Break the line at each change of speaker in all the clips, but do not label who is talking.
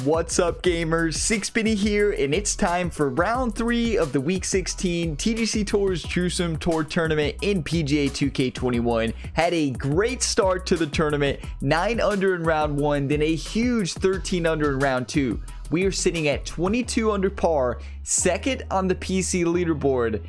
What's up, gamers? Sixpenny here, and it's time for round 3 of the week 16 TGC Tours Jerusalem Tour Tournament in PGA 2K21. Had a great start to the tournament, 9 under in round 1, then a huge 13 under in round 2. We are sitting at 22 under par, second on the PC leaderboard.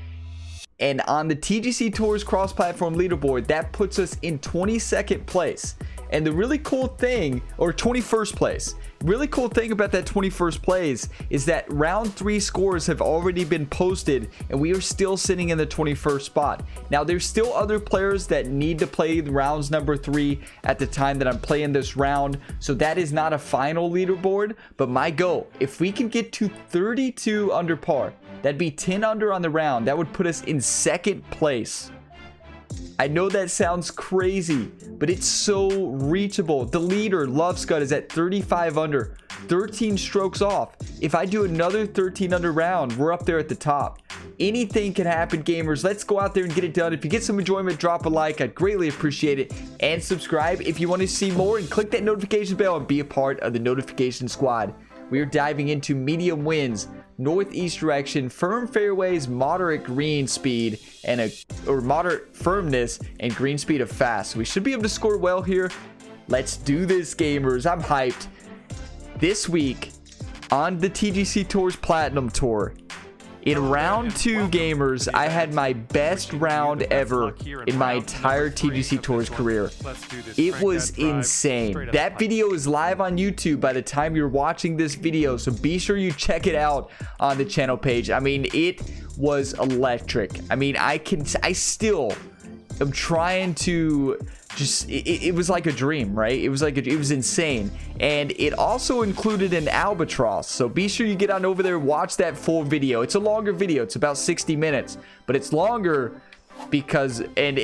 And on the TGC Tours cross-platform leaderboard, that puts us in 22nd place. And the really cool thing, or 21st place, really cool thing about that 21st place is that round 3 scores have already been posted and we are still sitting in the 21st spot. Now there's still other players that need to play rounds number 3 at the time that I'm playing this round, so that is not a final leaderboard. But my goal, if we can get to 32 under par, that'd be 10 under on the round, that would put us in 2nd place. I know that sounds crazy, but it's so reachable. The leader, Love Scud, is at 35 under, 13 strokes off. If I do another 13 under round, we're up there at the top. Anything can happen, gamers. Let's go out there and get it done. If you get some enjoyment, drop a like. I'd greatly appreciate it. And subscribe if you want to see more, and click that notification bell and be a part of the notification squad. We are diving into medium winds, northeast direction, firm fairways, moderate green speed, and moderate firmness and green speed of fast. So we should be able to score well here. Let's do this, gamers. I'm hyped. This week on the TGC Tours Platinum Tour, in round 2, gamers, I had my best round ever in my entire TGC Tours career. It was insane. That video is live on YouTube by the time you're watching this video, so be sure you check it out on the channel page. I mean, it was electric. I mean, I still am trying to just, it was like a dream, right? It was insane. And it also included an albatross, so be sure you get on over there, watch that full video. It's a longer video, it's about 60 minutes, but it's longer because, and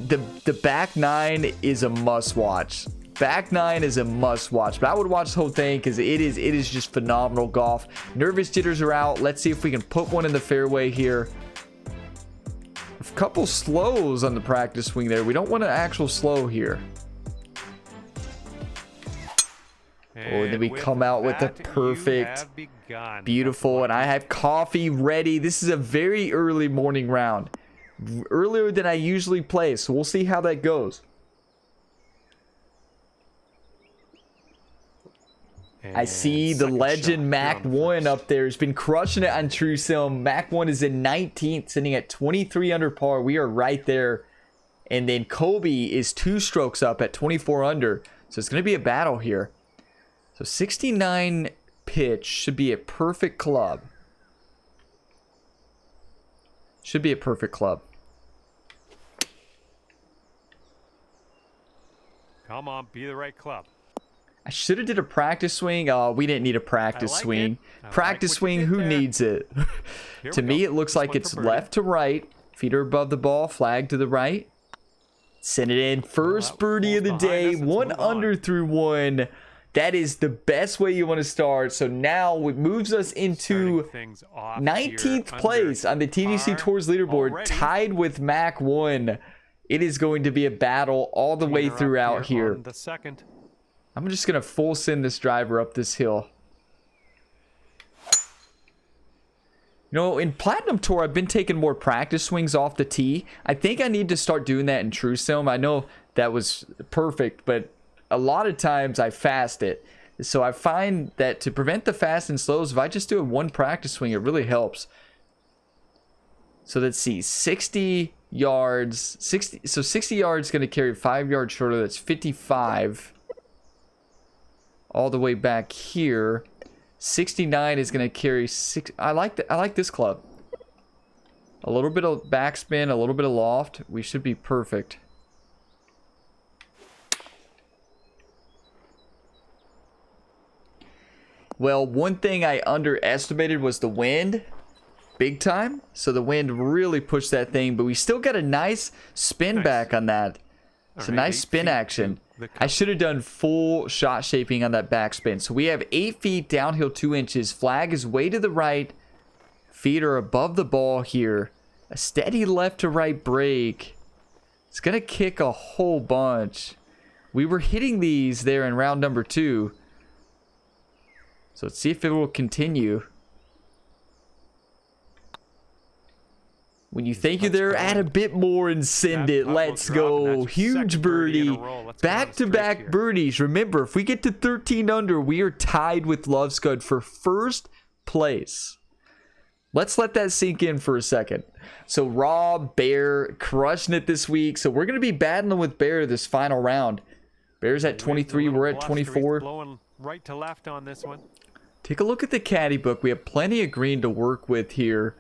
the back 9 is a must watch. Back 9 is a must watch, but I would watch the whole thing because it is just phenomenal golf. Nervous jitters are out. Let's see if we can put one in the fairway here. A couple slows on the practice swing there. We don't want an actual slow here. And then we come out with the perfect, beautiful, and I have coffee ready. This is a very early morning round, earlier than I usually play, so we'll see how that goes. I see the legend Mac 1 up there has been crushing it on True Sim. Mac 1 is in 19th, sitting at 23 under par. We are right there. And then Kobe is 2 strokes up at 24 under. So it's going to be a battle here. So 69 pitch should be a perfect club. Should be a perfect club.
Come on, be the right club.
I should have did a practice swing. Oh, we didn't need a practice swing. Practice swing, who needs it? To me, it looks like it's left to right. Feet are above the ball, flag to the right. Send it in. First birdie of the day. 1 under through 1. That is the best way you want to start. So now it moves us into 19th place on the TGC Tours leaderboard, tied with Mac 1. It is going to be a battle all the way throughout here. I'm just going to full send this driver up this hill. You know, in Platinum Tour, I've been taking more practice swings off the tee. I think I need to start doing that in True Sim. I know that was perfect, but a lot of times I fast it. So I find that to prevent the fast and slows, if I just do a 1 practice swing, it really helps. So let's see, 60 yards. 60 yards going to carry 5 yards shorter. That's 55. All the way back here. 69 is going to carry 6. I like this club. A little bit of backspin, a little bit of loft. We should be perfect. Well, one thing I underestimated was the wind. Big time. So the wind really pushed that thing, but we still got a nice spin back on that. It's a nice spin action. I should have done full shot shaping on that backspin. So we have 8 feet, downhill 2 inches. Flag is way to the right. Feet are above the ball here. A steady left to right break. It's going to kick a whole bunch. We were hitting these there in round number 2. So let's see if it will continue. When you think you're there, add a bit more and send it. Let's go. Huge birdie. Back-to-back birdies. Remember, if we get to 13 under, we are tied with Love Scud for first place. Let's let that sink in for a second. So Rob, Bear, crushing it this week. So we're going to be battling with Bear this final round. Bear's at 23. We're at 24.
Blowing right to left on this one.
Take a look at the caddy book. We have plenty of green to work with here.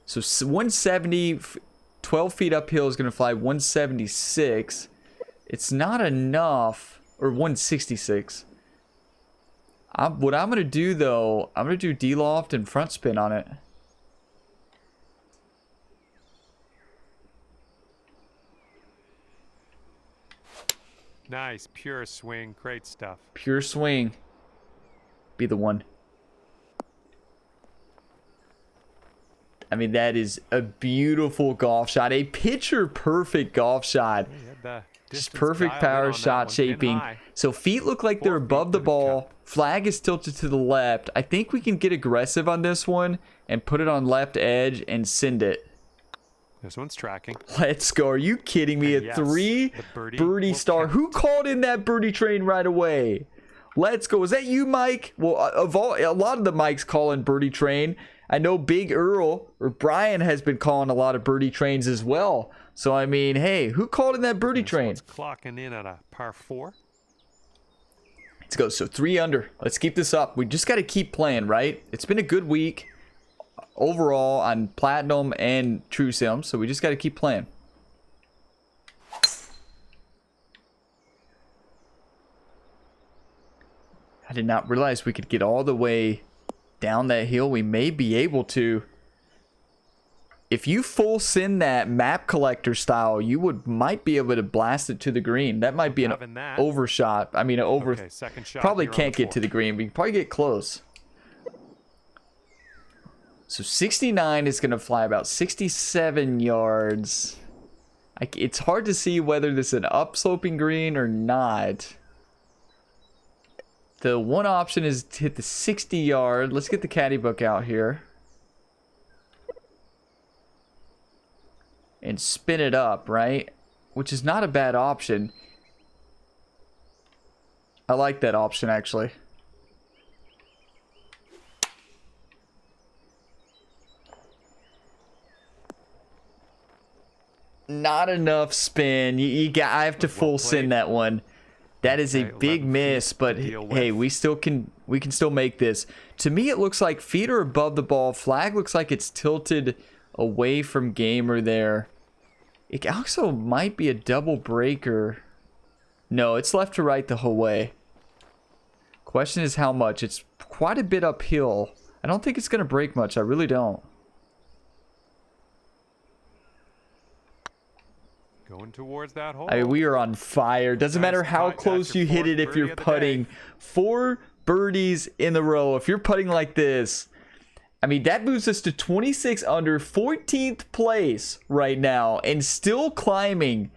So 170, 12 feet uphill is going to fly 176. It's not enough, or 166. What I'm going to do, though, I'm going to do D-loft and front spin on it.
Nice, pure swing. Great stuff.
Pure swing. Be the one. I mean, that is a beautiful golf shot. A picture-perfect golf shot. Just perfect power shot shaping. So feet look like they're above the ball. Flag is tilted to the left. I think we can get aggressive on this one and put it on left edge and send it.
This one's tracking.
Let's go. Are you kidding me?
And
A 3 birdie star. Who called in that birdie train right away? Let's go. Is that you, Mike? Well, a lot of the Mikes call in birdie train. I know Big Earl or Brian has been calling a lot of birdie trains as well. So, I mean, hey, who called in that birdie train?
Clocking in at a par 4.
Let's go. So 3 under. Let's keep this up. We just got to keep playing, right? It's been a good week overall on Platinum and True Sim. So we just got to keep playing. I did not realize we could get all the way down that hill. We may be able to. If you full send that map collector style, you might be able to blast it to the green. That might be an overshot. I mean,
Second shot.
Probably can't get to the green. We can probably get close. So 69 is going to fly about 67 yards. It's hard to see whether this is an upsloping green or not. The one option is to hit the 60 yard. Let's get the caddy book out here. And spin it up, right? Which is not a bad option. I like that option, actually. Not enough spin. I have to full send that one. That is a big miss, but hey, we can still make this. To me, it looks like feet are above the ball. Flag looks like it's tilted away from gamer there. It also might be a double breaker. No, it's left to right the whole way. Question is how much. It's quite a bit uphill. I don't think it's going to break much. I really don't.
Going towards that hole.
I mean, we are on fire. Doesn't matter how close you hit it if you're putting. 4 birdies in a row. If you're putting like this, I mean, that moves us to 26 under, 14th place right now, and still climbing.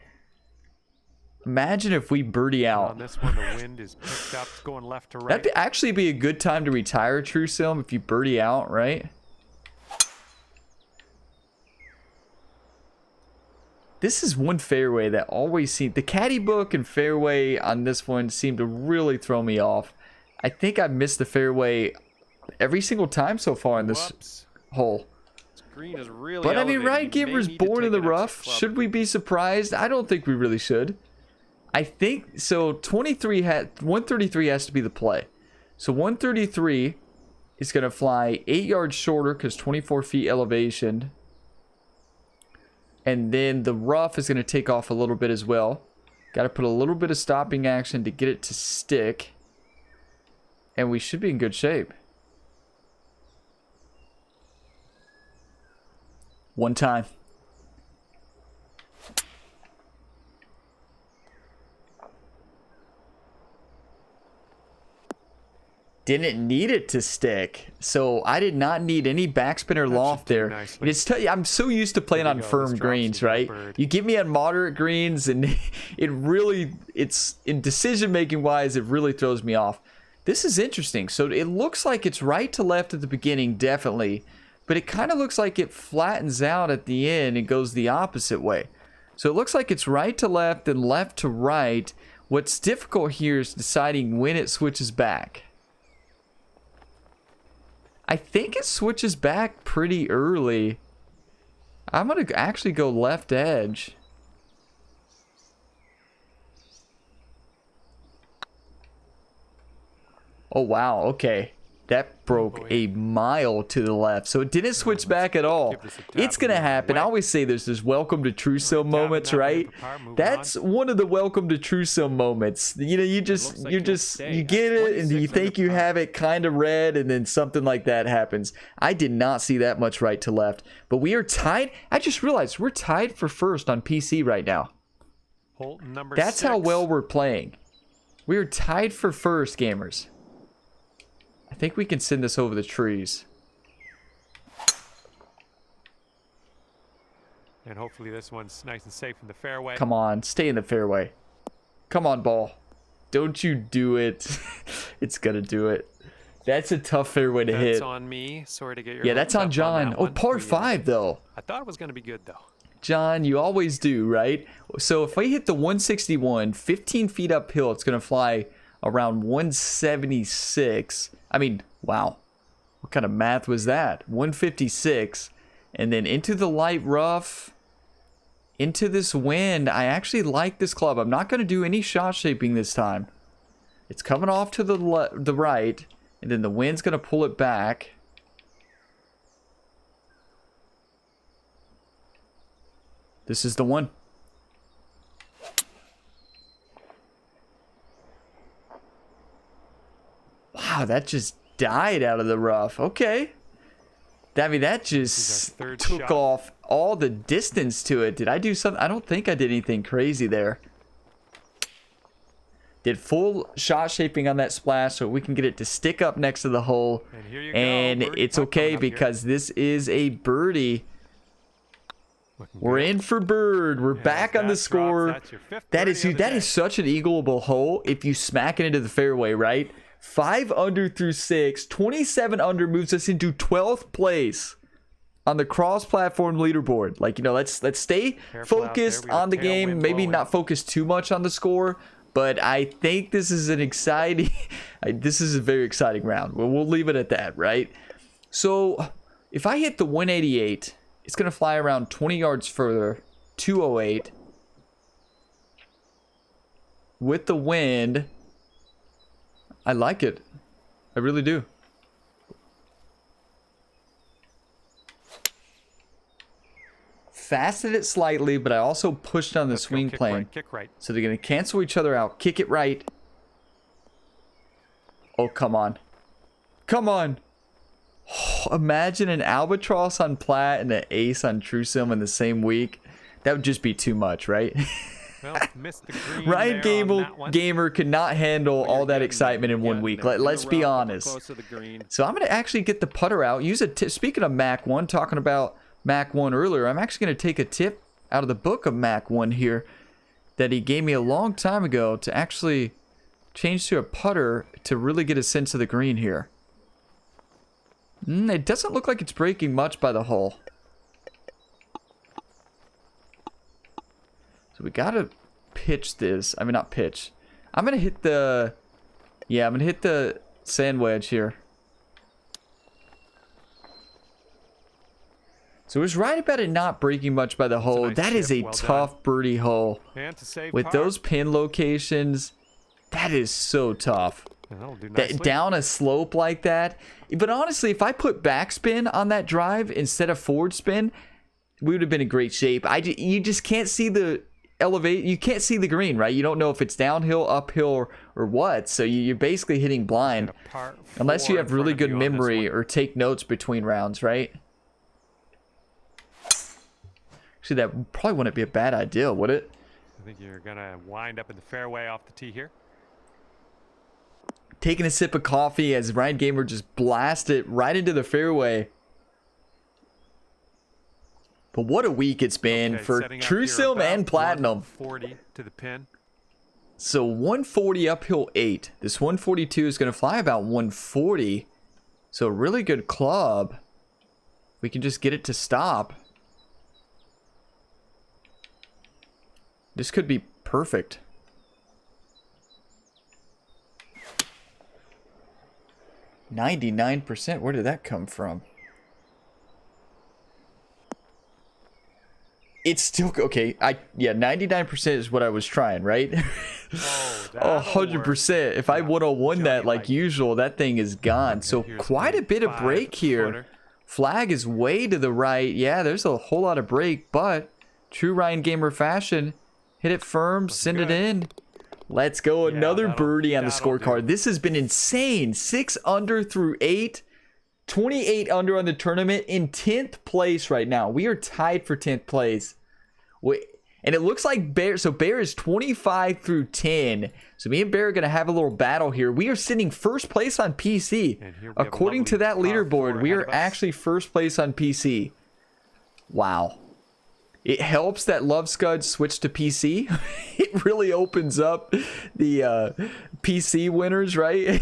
Imagine if we birdie out.
On this one, the wind is picked up. It's going left to right.
That'd actually be a good time to retire, True Sim, if you birdie out, right? This is one fairway that always seemed... The caddy book and fairway on this one seem to really throw me off. I think I've missed the fairway every single time so far in this hole.
This green is really
but I mean,
elevated.
Ryan Giver's born in the rough. Should we be surprised? I don't think we really should. I think... So 133 has to be the play. So 133 is going to fly 8 yards shorter because 24 feet elevation. And then the rough is going to take off a little bit as well. Got to put a little bit of stopping action to get it to stick. And we should be in good shape. One time. didn't need it to stick. So I did not need any backspin or loft there. And it's I'm so used to playing on firm greens, right? You get me on moderate greens and it's in decision making wise, it really throws me off. This is interesting. So it looks like it's right to left at the beginning, definitely. But it kind of looks like it flattens out at the end and goes the opposite way. So it looks like it's right to left and left to right. What's difficult here is deciding when it switches back. I think it switches back pretty early. I'm going to actually go left edge. Oh, wow. Okay. That broke a mile to the left. So it didn't switch back at all. It's going to happen. I always say there's this welcome to Trueso moments, right? That's one of the welcome to Trueso moments. You know, you get it and you think you have it kind of read and then something like that happens. I did not see that much right to left. But we are tied. I just realized we're tied for first on PC right now. That's how well we're playing. We are tied for first, gamers. I think we can send this over the trees.
And hopefully this one's nice and safe in the fairway.
Come on, stay in the fairway. Come on, ball. Don't you do it. It's gonna do it. That's a tough fairway to hit.
That's on me. Sorry to get your
that's on John. Oh, par 5 though.
I thought it was gonna be good though.
John, you always do, right? So if we hit the 161, 15 feet uphill, it's gonna fly around 176. I mean, wow. What kind of math was that? 156. And then into the light rough. Into this wind. I actually like this club. I'm not going to do any shot shaping this time. It's coming off to the right. And then the wind's going to pull it back. This is the one. Wow, that just died out of the rough. Okay. I mean, that just took off all the distance to it. Did I do something? I don't think I did anything crazy there. Did full shot shaping on that splash so we can get it to stick up next to the hole. And it's okay because this is a birdie. We're in for bird. We're back on the score. That is such an eagleable hole if you smack it into the fairway, right? 5 under through 6. 27 under moves us into 12th place on the cross-platform leaderboard. Like, you know, let's stay focused on the game. Maybe not focus too much on the score. But I think this is an exciting... this is a very exciting round. We'll leave it at that, right? So, if I hit the 188, it's going to fly around 20 yards further. 208. With the wind... I like it. I really do. Fastened it slightly, but I also pushed on the swing plane.
Kick right.
So they're going to cancel each other out. Kick it right. Oh, come on. Come on. Oh, imagine an albatross on Platt and an ace on Truesim in the same week. That would just be too much, right?
Well, missed the green
Ryan Gamer could not handle all that excitement in 1 week. Let's be honest. So I'm going to actually get the putter out. Use a tip. Speaking of Mac 1, talking about Mac 1 earlier, I'm actually going to take a tip out of the book of Mac 1 here that he gave me a long time ago to actually change to a putter to really get a sense of the green here. It doesn't look like it's breaking much by the hole. So we gotta pitch this. I mean, not pitch. I'm gonna hit the... Yeah, I'm gonna hit the sand wedge here. So it was right about it not breaking much by the hole. That is a tough birdie hole. With those pin locations, that is so tough. Down a slope like that. But honestly, if I put backspin on that drive instead of forward spin, we would have been in great shape. You just can't see the... You can't see the green, right? You don't know if it's downhill, uphill, or what. So you're basically hitting blind. Unless you have really good memory or take notes between rounds, right? Actually, that probably wouldn't be a bad idea, would it?
I think you're going to wind up in the fairway off the tee here.
taking a sip of coffee as Ryan Gamer just blasted right into the fairway. But what a week it's been for Truesim and Platinum.
40 to the pin.
So 140 uphill 8. This 142 is going to fly about 140. So a really good club. We can just get it to stop. This could be perfect. %. Where did that come from? It's still okay. Yeah, 99% is what I was trying, right? Oh, 100%. If I would have won that like usual, that thing is gone. So quite a bit of break here. Flag is way to the right. Yeah, there's a whole lot of break, but true Ryan Gamer fashion, hit it firm, send it in. Let's go. Another birdie on the scorecard. This has been insane. 6 under through 8. 28 under on the tournament, in 10th place right now. We are tied for 10th place. And it looks like Bear, so Bear is 25 through 10. So me and Bear are going to have a little battle here. We are sitting first place on PC. According to that leaderboard, we are actually first place on PC. Wow. It helps that Love Scud switched to PC. It really opens up the PC winners, right?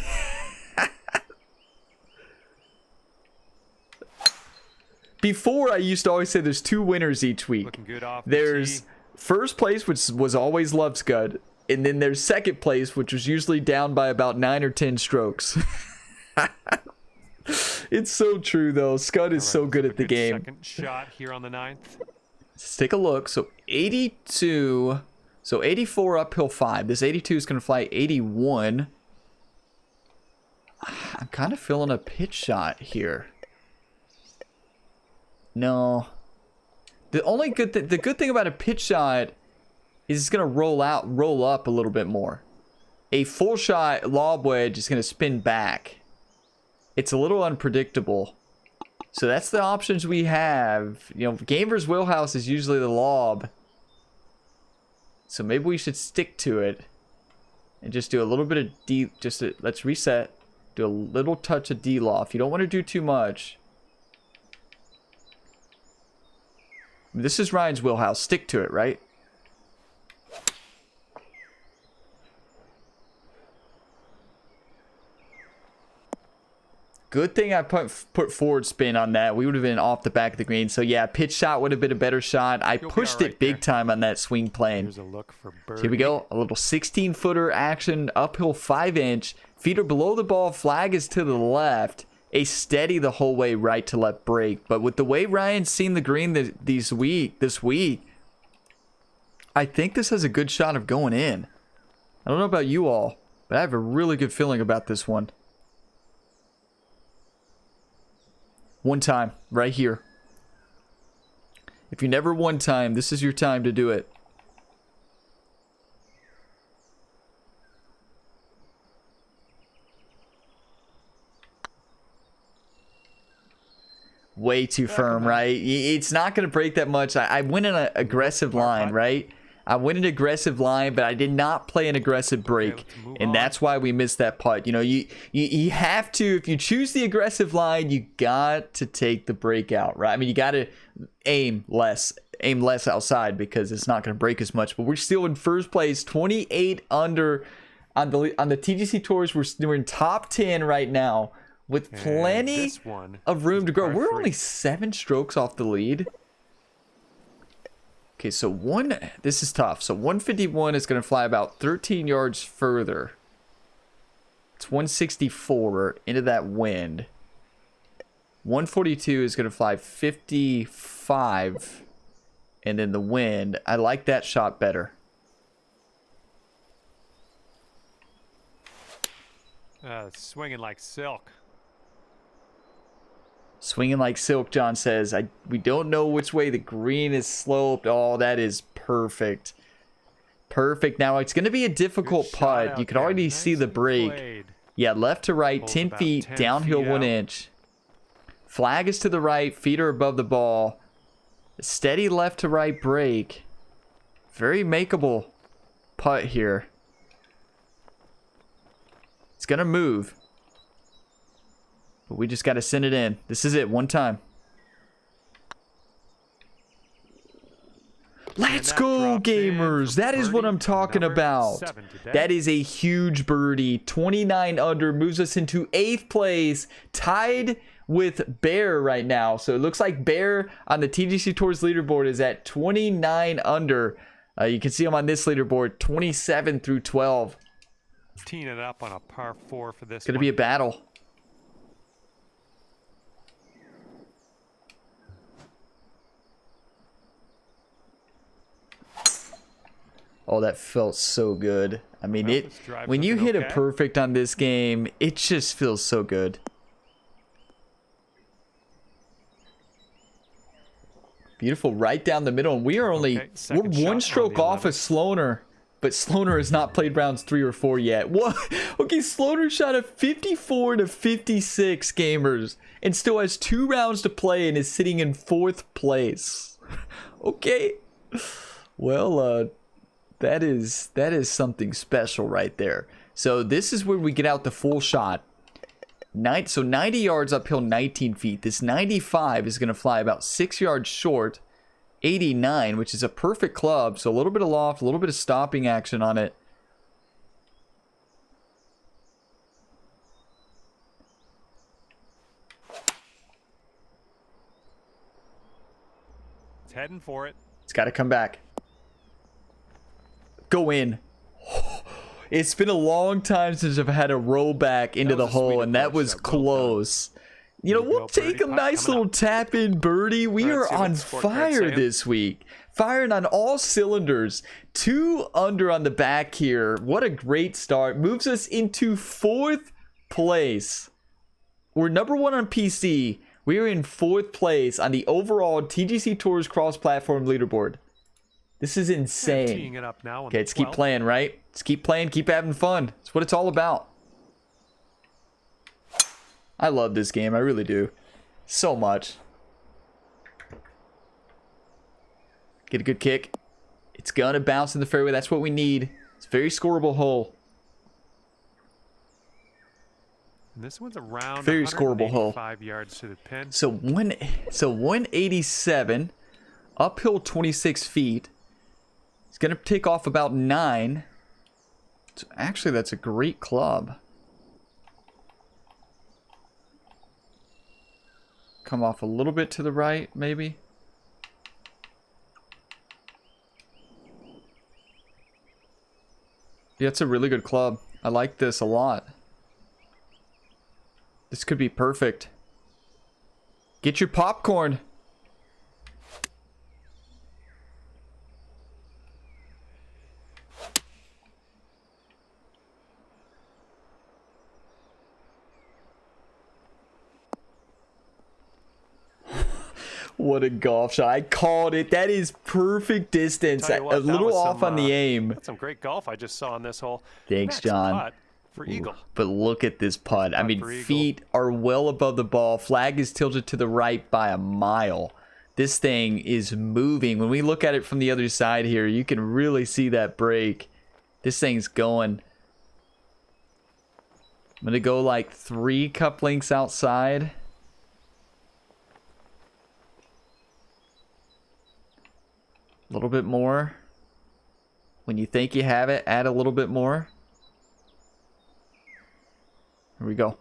Before, I used to always say there's 2 winners each week. There's first place, which was always Love Scud, and then there's second place, which was usually down by about 9 or 10 strokes. It's so true, though. Scud is so good at the game.
Second shot here on the 9th.
Let's take a look. So 82. So 84 uphill 5. This 82 is going to fly 81. I'm kind of feeling a pitch shot here. No. The only good the good thing about a pitch shot is it's going to roll up a little bit more. A full shot lob wedge is going to spin back. It's a little unpredictable. So that's the options we have. You know, Gamer's wheelhouse is usually the lob. So maybe we should stick to it and just do a little bit of let's reset. Do a little touch of D-loft. You don't want to do too much. This is Ryan's wheelhouse. Stick to it, right? Good thing I put forward spin on that. We would have been off the back of the green. So yeah, pitch shot would have been a better shot. I pushed it big time on that swing plane.
Here's a look for birdie.
Here we go. A little 16-footer action, uphill 5-inch. Feet are below the ball. Flag is to the left. A steady the whole way right to left break. But with the way Ryan's seen the green this week, I think this has a good shot of going in. I don't know about you all, but I have a really good feeling about this one. One time, right here. If you never one time, this is your time to do it. Way too firm, right? It's not going to break that much. I went in an aggressive line, right? I went an aggressive line, but I did not play an aggressive break. And that's why we missed that putt. You know, you have to, if you choose the aggressive line, you got to take the break out, right? I mean, you got to aim less outside because it's not going to break as much. But we're still in first place, 28 under on the TGC Tours. We're in top 10 right now with plenty of room to grow. We're only 7 strokes off the lead. Okay, so this is tough. So 151 is going to fly about 13 yards further. It's 164 into that wind. 142 is going to fly 55. And then the wind. I like that shot better.
Swinging like silk.
Swinging like silk, John says. We don't know which way the green is sloped. Oh, that is perfect. Perfect. Now, it's going to be a difficult putt. You can already see the break. Yeah, left to right, 10 feet, downhill 1 inch. Flag is to the right, feet are above the ball. Steady left to right break. Very makeable putt here. It's going to move. But we just got to send it in. This is it. One time. Let's go, gamers. That is what I'm talking about. That is a huge birdie. 29 under moves us into 8th place, tied with Bear right now. So it looks like Bear on the TGC Tours leaderboard is at 29 under. You can see him on this leaderboard, 27 through 12.
Teeing it up on a par 4 for this.
It's going to be a battle. Oh, that felt so good. I mean, when you hit a perfect on this game, it just feels so good. Beautiful, right down the middle. And we are only we're one stroke off of Sloaner, but Sloaner has not played rounds 3 or 4 yet. What? Okay, Sloaner shot a 54 to 56, gamers, and still has 2 rounds to play and is sitting in 4th place. Okay, well, that is something special right there. So this is where we get out the full shot. So 90 yards uphill, 19 feet. This 95 is going to fly about 6 yards short, 89, which is a perfect club. So a little bit of loft, a little bit of stopping action on it.
It's heading for it.
It's got to come back. Go in. It's been a long time since I've had a roll back into the hole, and that was close. You know, we'll take a nice little tap in birdie. We are on fire this week. Firing on all cylinders. 2 under on the back here. What a great start. Moves us into 4th place. We're number 1 on PC. We are in 4th place on the overall TGC Tours cross-platform leaderboard. This is insane. Okay, let's keep playing, right? Let's keep playing, keep having fun. That's what it's all about. I love this game. I really do. So much. Get a good kick. It's going to bounce in the fairway. That's what we need. It's a very scoreable hole.
And this one's around
very scoreable hole.
5 yards to the pin.
So 187, uphill 26 feet. It's going to take off about 9. So actually, that's a great club. Come off a little bit to the right, maybe. Yeah, it's a really good club. I like this a lot. This could be perfect. Get your popcorn. What a golf shot. I called it. That is perfect distance. A little off on the aim.
That's some great golf I just saw on this hole.
Thanks, John.
Putt for eagle.
But look at this putt. I mean, feet are well above the ball. Flag is tilted to the right by a mile. This thing is moving. When we look at it from the other side here, you can really see that break. This thing's going. I'm going to go like 3 cup lengths outside. A little bit more. When you think you have it, add a little bit more. Here we go.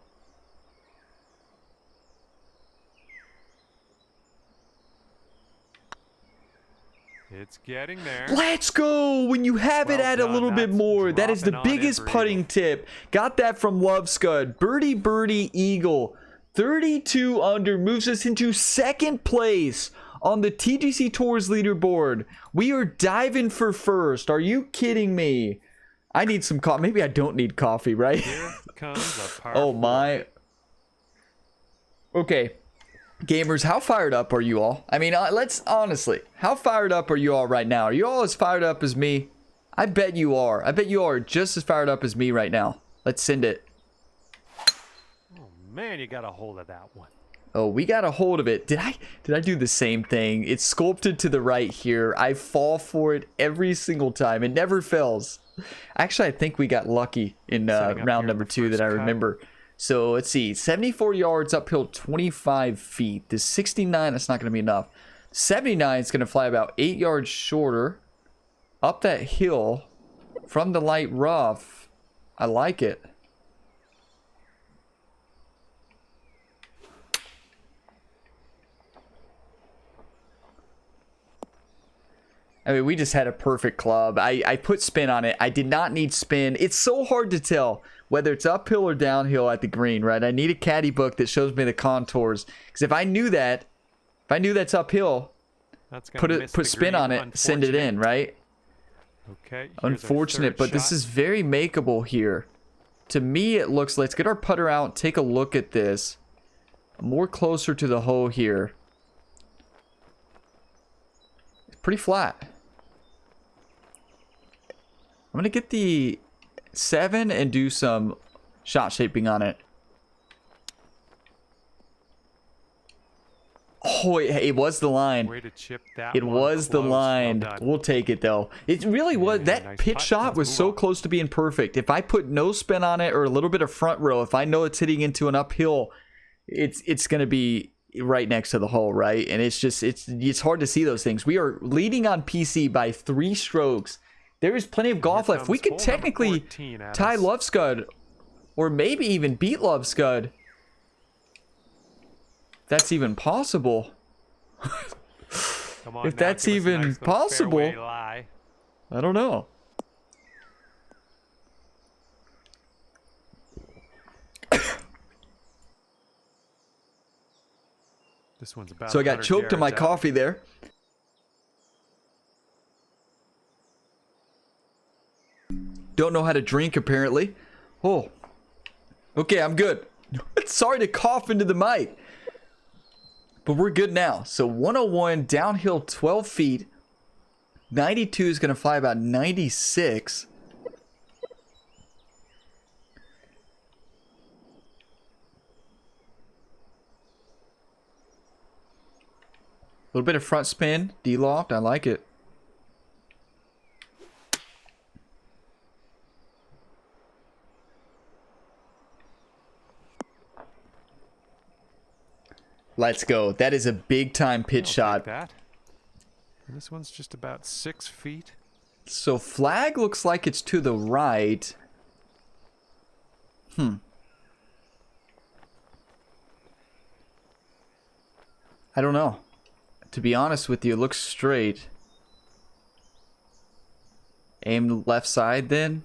It's getting there.
Let's go! When you have it, add a little bit more. That is the biggest putting tip. Got that from Love Scud. Birdie, birdie, eagle. 32 under moves us into 2nd place on the TGC Tours leaderboard. We are diving for first. Are you kidding me? I need some coffee. Maybe I don't need coffee, right?
Here comes a par
oh my. Okay. Gamers, how fired up are you all? I mean, let's honestly, how fired up are you all right now? Are you all as fired up as me? I bet you are. I bet you are just as fired up as me right now. Let's send it.
Oh man, you got a hold of that one.
Oh, we got a hold of it. Did I do the same thing? It's sculpted to the right here. I fall for it every single time. It never fails. Actually, I think we got lucky in round number 2 that I remember. So let's see, 74 yards uphill, 25 feet. This 69, that's not going to be enough. 79 is going to fly about 8 yards shorter up that hill from the light rough. I like it. I mean, we just had a perfect club. I put spin on it. I did not need spin. It's so hard to tell whether it's uphill or downhill at the green, right? I need a caddy book that shows me the contours. Because if I knew that, if I knew that's uphill, put spin on it, send it in, right?
Okay.
Unfortunate, but this is very makeable here. To me, it looks, let's get our putter out, take a look at this. More closer to the hole here. It's pretty flat. I'm going to get the 7 and do some shot shaping on it. Oh, it was the line.
Way to chip that
it was the line. Well, we'll take it, though. It really was. That nice pitch shot was so close to being perfect. If I put no spin on it or a little bit of front row, if I know it's hitting into an uphill, it's going to be right next to the hole, right? And it's just, it's hard to see those things. We are leading on PC by 3 strokes. There is plenty of golf left. We could technically tie Love Scud or maybe even beat Love Scud. That's even possible.
Come on,
if that's even nice possible, I don't know.
This one's about
so I got choked on my coffee there. Don't know how to drink, apparently. Oh. Okay, I'm good. Sorry to cough into the mic. But we're good now. So 101, downhill 12 feet. 92 is going to fly about 96. A little bit of front spin, D-loft. I like it. Let's go. That is a big time pitch shot.
That. And this one's just about 6 feet.
So flag looks like it's to the right. I don't know. To be honest with you, it looks straight. Aim left side then.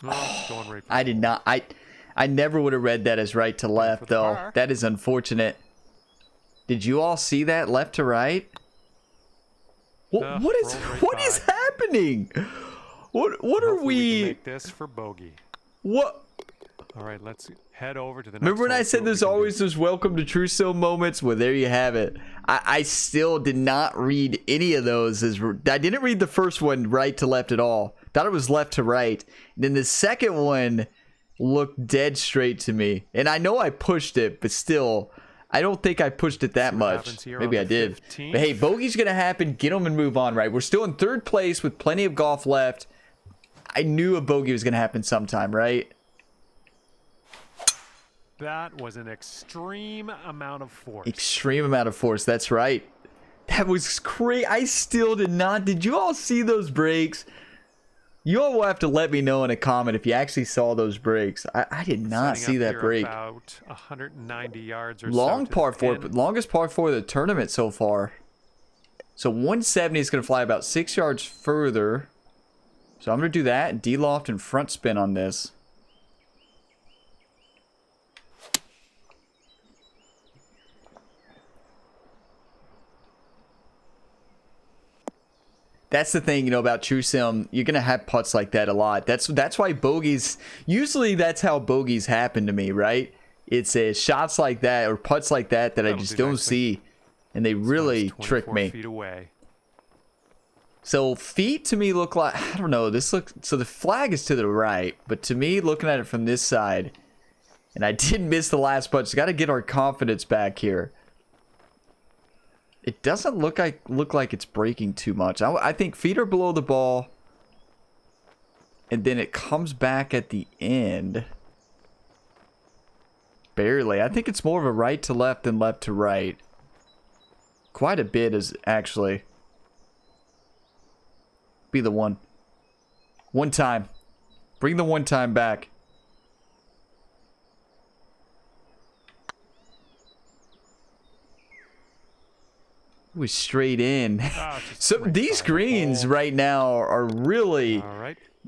Going right
I did not. I never would have read that as right to left, though.
Par.
That is unfortunate. Did you all see that left to right? What is happening? What are we
can make this for bogey.
What?
All right, let's head over to the next.
Remember when I said there's always those welcome to Truso moments? Well, there you have it. I still did not read any of those as I didn't read the first one right to left at all. Thought it was left to right. And then the second one looked dead straight to me. And I know I pushed it, but still, I don't think I pushed it that much. Maybe I did. 15th. But hey, bogey's going to happen. Get them and move on, right? We're still in 3rd place with plenty of golf left. I knew a bogey was going to happen sometime, right?
That was an extreme amount of force.
Extreme amount of force. That's right. That was crazy. I still did not. Did you all see those breaks? You all will have to let me know in a comment if you actually saw those breaks. I did not see that break.
About 190 yards or
long
so
par 4, longest par 4 of the tournament so far. So 170 is going to fly about 6 yards further. So I'm going to do that. D-loft and front spin on this. That's the thing, you know, about True Sim. You're going to have putts like that a lot. That's why bogeys, usually that's how bogeys happen to me, right? It's shots like that or putts like that I just don't see. And they really trick me.
Feet away.
So feet to me look like, I don't know, this looks, so the flag is to the right. But to me, looking at it from this side, and I did miss the last putt. So got to get our confidence back here. It doesn't look like it's breaking too much. I think feet are below the ball. And then it comes back at the end. Barely. I think it's more of a right to left than left to right. Quite a bit is actually. Be the one. One time. Bring the one time back. Ooh, straight in. So these greens right now are really,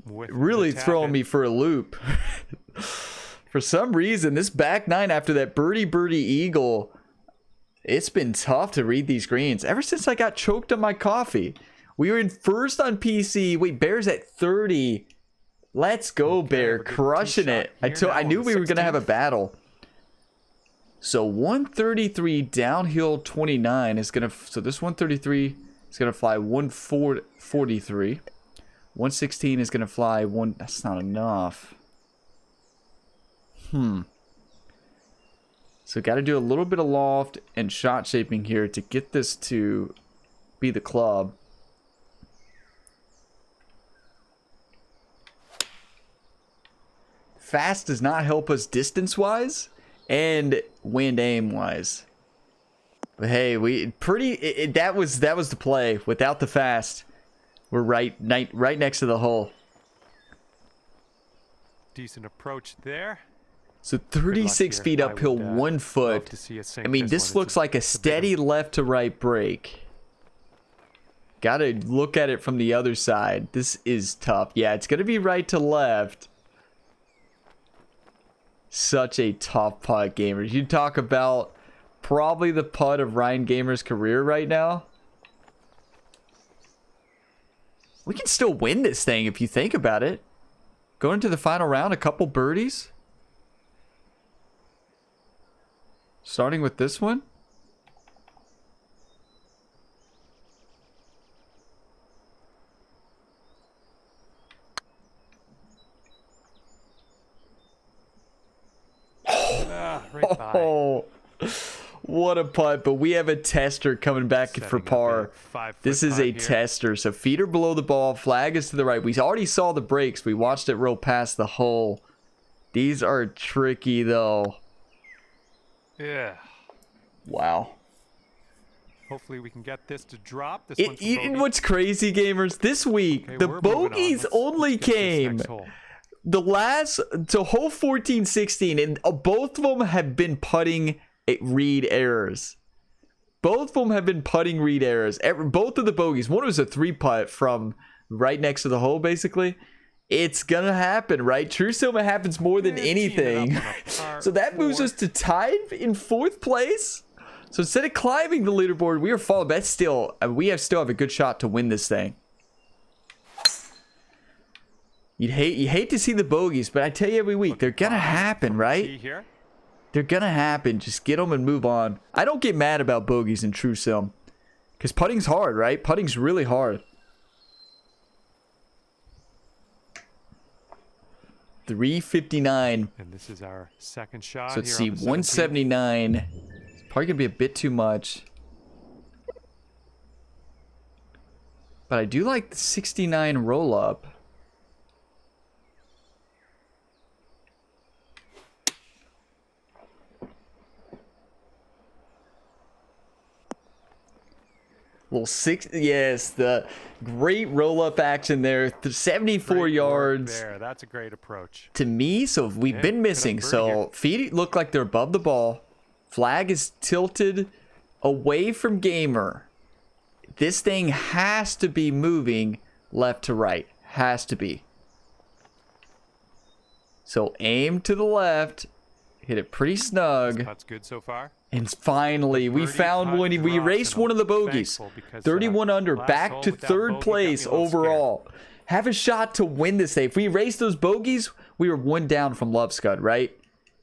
really throwing me for a loop. For some reason, this back nine after that birdie eagle, it's been tough to read these greens. Ever since I got choked on my coffee. We were in first on PC. Wait, Bear's at 30. Let's go, Bear. Crushing it. I knew we were going to have a battle. So 133 downhill 29 is going to... So this 133 is going to fly 143. 116 is going to fly 1... That's not enough. So got to do a little bit of loft and shot shaping here to get this to be the club. Fast does not help us distance-wise and wind aim-wise. But hey, that was the play. Without the fast, we're right next to the hole.
Decent approach there.
So 36 feet uphill, 1 foot. I mean, this looks like a steady left to right break. Gotta look at it from the other side. This is tough. Yeah, it's gonna be right to left. Such a tough putt, gamers. You talk about probably the putt of Ryan Gamer's career right now. We can still win this thing if you think about it. Going into the final round, a couple birdies. Starting with this one.
Right by.
Oh, what a putt. But we have a tester coming back for par. This is a tester. So feet are below the ball. Flag is to the right. We already saw the breaks. We watched it roll past the hole. These are tricky, though.
Yeah.
Wow.
Hopefully we can get this to drop.
What's crazy, gamers? This week, the bogeys only came the last to hole 14, 16, and both of them have been putting read errors. Both of them have been putting read errors. Both of the bogeys. One was a 3-putt from right next to the hole, basically. It's gonna happen, right? True Silva happens more than anything. So that moves us to tied in 4th place. So instead of climbing the leaderboard, we are falling. But still, we still have a good shot to win this thing. You hate to see the bogeys, but I tell you every week, they're gonna happen, right? They're gonna happen. Just get them and move on. I don't get mad about bogeys in True Sim, because putting's hard, right? Putting's really hard. 359.
And this is our second shot.
So let's see, 179. It's probably gonna be a bit too much. But I do like the 69 roll up. Little yes, the great roll-up action there. 74 yards.
There, that's a great approach.
To me, so we've been missing. So feet look like they're above the ball. Flag is tilted away from Gamer. This thing has to be moving left to right. Has to be. So aim to the left. Hit it pretty snug.
That's good so far.
And finally, we found one. We erased one of the bogeys. 31 under, back to 3rd place overall. Have a shot to win this thing. If we erase those bogeys, we were 1 down from Love Scud, right?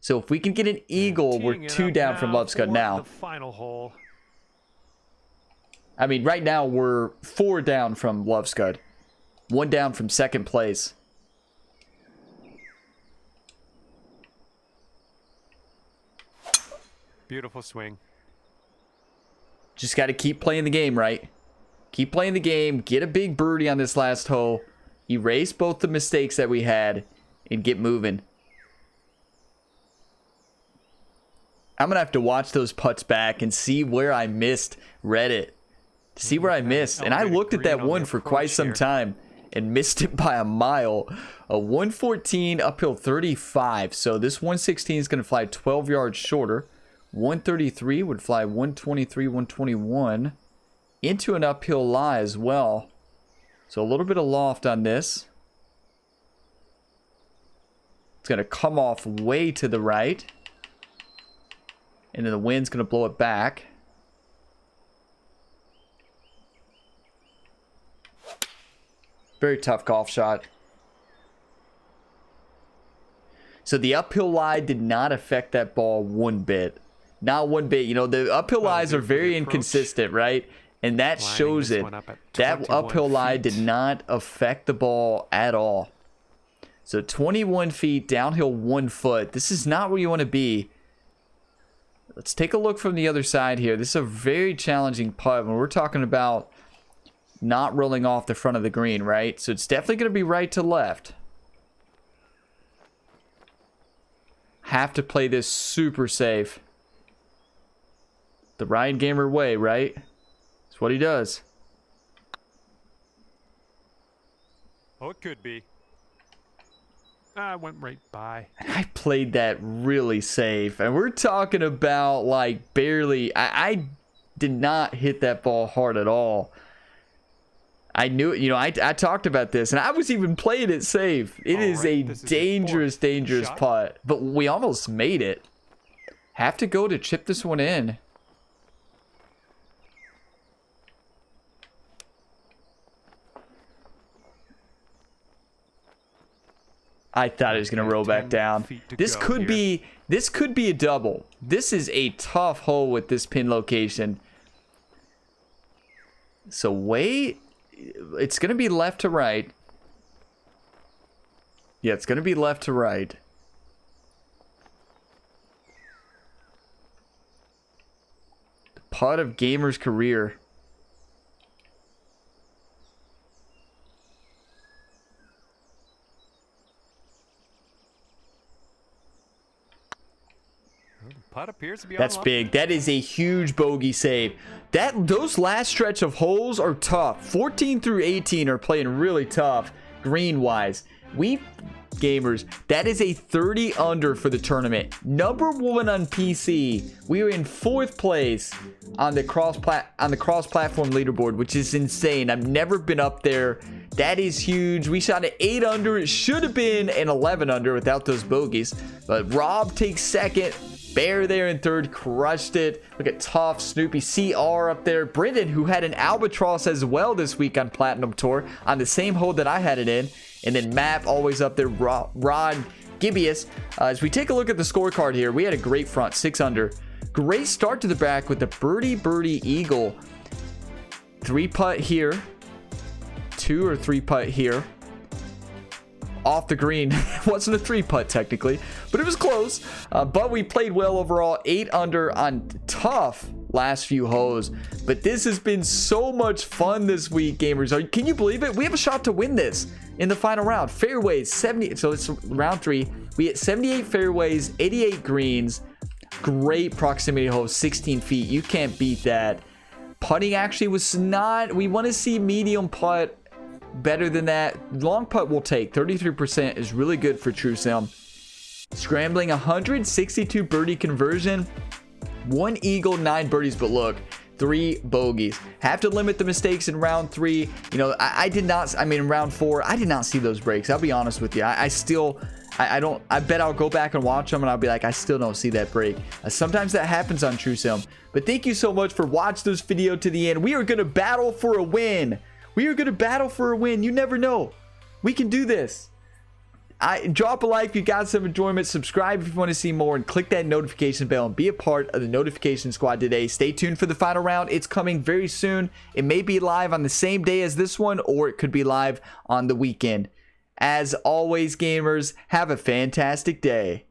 So if we can get an eagle, we're 2 down from Love Scud now.
The final hole.
I mean, right now we're 4 down from Love Scud. 1 down from 2nd place.
Beautiful swing.
Just got to keep playing the game, right? Keep playing the game. Get a big birdie on this last hole. Erase both the mistakes that we had and get moving. I'm going to have to watch those putts back and see where I missed Reddit. See where I missed. And I looked at that one for quite some time and missed it by a mile. A 114 uphill 35. So this 116 is going to fly 12 yards shorter. 133 would fly 123, 121 into an uphill lie as well. So a little bit of loft on this. It's going to come off way to the right. And then the wind's going to blow it back. Very tough golf shot. So the uphill lie did not affect that ball one bit. Not one bit. You know, the uphill lies are very inconsistent, right? And that shows it. That uphill lie did not affect the ball at all. So 21 feet, downhill 1 foot. This is not where you want to be. Let's take a look from the other side here. This is a very challenging putt when we're talking about not rolling off the front of the green, right? So it's definitely going to be right to left. Have to play this super safe. The Ryan Gamer way, right? That's what he does.
Oh, it could be. I went right by.
I played that really safe. And we're talking about like barely. I did not hit that ball hard at all. I knew it. You know, I talked about this. And I was even playing it safe. It is a dangerous putt. But we almost made it. Have to go to chip this one in. I thought it was going to roll back down. This could be a double. This is a tough hole with this pin location. So wait, it's going to be left to right. Yeah, it's going to be left to right. The putt of Gamer's career.
Putt appears to be
That's big. That is a huge bogey save. Those last stretch of holes are tough. 14 through 18 are playing really tough green wise. We gamers, that is a 30 under for the tournament. #1 on PC. We are in 4th place on the cross platform leaderboard, which is insane. I've never been up there. That is huge. We shot an 8 under. It should have been an 11 under without those bogeys. But Rob takes 2nd. Bear there in 3rd, crushed it. Look at Tough, Snoopy, CR up there. Brendan, who had an albatross as well this week on Platinum Tour on the same hole that I had it in. And then Map always up there. Rod Gibbius. As we take a look at the scorecard here, we had a great front, 6 under. Great start to the back with the birdie eagle. 3 putt here. 2 or 3 putt here. Off the green. Wasn't a 3 putt technically, but it was close. But we played well overall. 8 under on tough last few holes. But this has been so much fun this week, gamers. Can you believe it? We have a shot to win this in the final round. Fairways 70. So it's round 3. We hit 78 fairways, 88 greens. Great proximity holes, 16 feet. You can't beat that. Putting actually was not. We want to see medium putt. Better than that. Long putt will take. 33% is really good for True Sim. Scrambling 162 birdie conversion. 1 eagle, 9 birdies. But look, 3 bogeys. Have to limit the mistakes in round 3. You know, I did not. I mean, in round 4, I did not see those breaks. I'll be honest with you. I still. I don't. I bet I'll go back and watch them and I'll be like, I still don't see that break. Sometimes that happens on True Sim. But thank you so much for watching this video to the end. We are going to battle for a win. We are going to battle for a win. You never know. We can do this. Drop a like if you got some enjoyment. Subscribe if you want to see more. And click that notification bell and be a part of the notification squad today. Stay tuned for the final round. It's coming very soon. It may be live on the same day as this one, or it could be live on the weekend. As always, gamers, have a fantastic day.